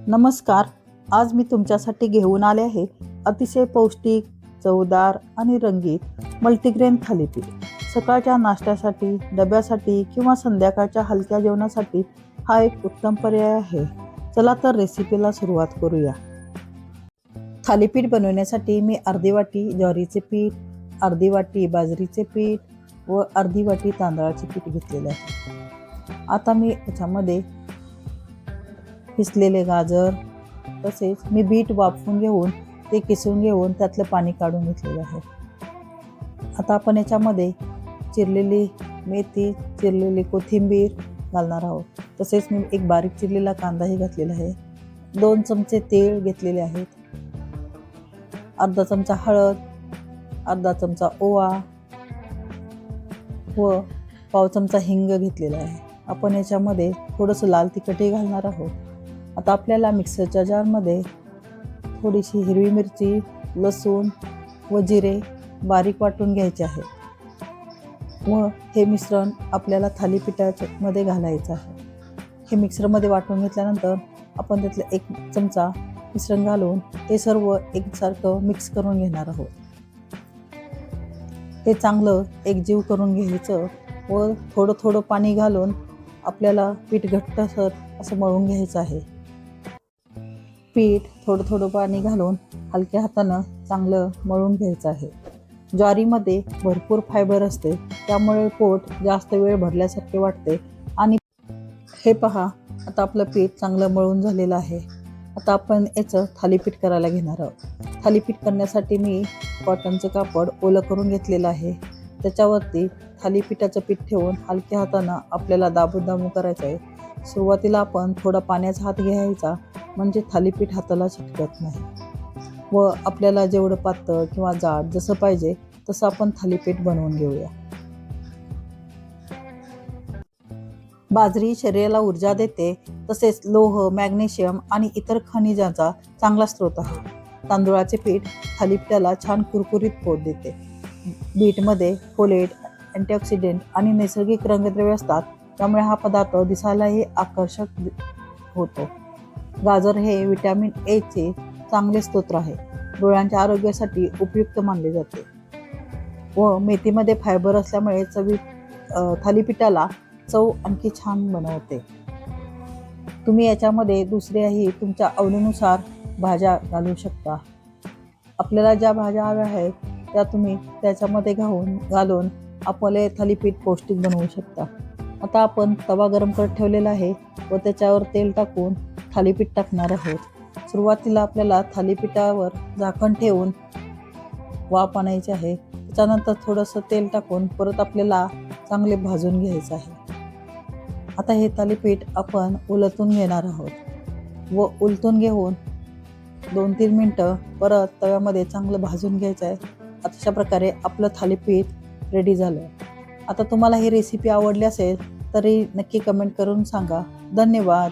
नमस्कार. आज मी तुमच्यासाठी घेऊन आले आहे अतिशय पौष्टिक, चवदार आणि रंगीत मल्टीग्रेन थालीपीठ. सकाळच्या नाश्त्यासाठी, डब्यासाठी किंवा संध्याकाळच्या हलक्या जेवणासाठी हा एक उत्तम पर्याय आहे. चला तर रेसिपीला सुरुवात करूया. थालीपीठ बनवण्यासाठी मी अर्धी वाटी ज्वारीचे पीठ, अर्धी वाटी बाजरीचे पीठ व अर्धी वाटी तांदळाचे पीठ घेतलेले आहे. आता मी याच्यामध्ये किसलेले गाजर तसेच मी बीट वाफवून घेऊन ते किसून घेऊन त्यातलं पाणी काढून घेतलेलं आहे. आता आपण याच्यामध्ये चिरलेली मेथी, चिरलेली कोथिंबीर घालणार आहोत. तसेच मी एक बारीक चिरलेला कांदाही घातलेला आहे. 2 चमचे तेल घेतलेले आहेत. अर्धा चमचा हळद, अर्धा चमचा ओवा व पाव चमचा हिंग घेतलेला आहे. आपण याच्यामध्ये थोडंसं लाल तिखटही घालणार आहोत. आता आपल्याला मिक्सरच्या जारमध्ये थोडीशी हिरवी मिरची, लसूण व जिरे बारीक वाटून घ्यायचे आहे व हे मिश्रण आपल्याला थालीपीठामध्ये घालायचं आहे. हे मिक्सरमध्ये वाटून घेतल्यानंतर आपण त्यातलं 1 चमचा मिश्रण घालून हे सर्व एकसारखं मिक्स करून घेणार आहोत. हे चांगलं एकजीव करून घ्यायचं व थोडं थोडं पाणी घालून आपल्याला पीठ घट्टसर असं मळून घ्यायचं आहे. पीठ थोडं थोडं पाणी घालून हलक्या हातानं चांगलं मळून घ्यायचं आहे. ज्वारीमध्ये भरपूर फायबर असते, त्यामुळे पोट जास्त वेळ भरल्यासारखे वाटते. आणि हे पहा, आता आपलं पीठ चांगलं मळून झालेलं आहे. आता आपण याचं थालीपीठ करायला घेणार आहोत. थालीपीठ करण्यासाठी मी कॉटनचं कापड ओलं करून घेतलेलं आहे. त्याच्यावरती थालीपीठाचं पीठ ठेवून हलक्या हातानं आपल्याला दाबून करायचं आहे. सुरुवातीला आपण थोडा पाण्याचा हात घ्यायचा, म्हणजे थालीपीठ हाताला चिटकत नाही व आपल्याला जेवढं पातळ किंवा जाड जसं पाहिजे तसं आपण थालीपीठ बनवून घेऊया. बाजरी शरीराला ऊर्जा देते, तसेच लोह, मॅग्नेशियम आणि इतर खनिजांचा चांगला स्रोत आहे. तांदूळाचे पीठ थालीपीठाला छान कुरकुरीत पोट देते. बीटमध्ये फोलेट, अँटीऑक्सिडंट आणि नैसर्गिक रंगद्रव्य असतात, त्यामुळे हा पदार्थ दिसायलाही आकर्षक होतो. गाजर हे विटॅमिन ए चे चांगले स्रोत आहे. डोळ्यांच्या आरोग्यासाठी उपयुक्त मानले जाते व मेथीमध्ये फायबर असल्यामुळे थालीपीठाला चव आणखी छान बनवते. तुम्ही याच्यामध्ये दुसऱ्याही तुमच्या आवडीनुसार भाज्या घालू शकता. आपल्याला ज्या भाज्या हव्या आहेत त्या तुम्ही त्याच्यामध्ये घालून आपले थालीपीठ पौष्टिक बनवू शकता. आता आपण तवा गरम करत ठेवलेला आहे व त्याच्यावर तेल टाकून थालीपीठ टाकणार आहोत. सुरुवातीला आपल्याला थालीपीठावर झाकण ठेवून वाफ आणायची आहे. त्याच्यानंतर थोडंसं तेल टाकून परत आपल्याला चांगले भाजून घ्यायचं आहे. आता हे थालीपीठ आपण उलटून घेणार आहोत व उलटून घेऊन 2-3 मिनटं परत तव्यामध्ये चांगलं भाजून घ्यायचं आहे. अशा प्रकारे आपलं थालीपीठ रेडी झालं. आता तुम्हाला ही रेसिपी आवडली असेल तरी नक्की कमेंट करून सांगा. धन्यवाद.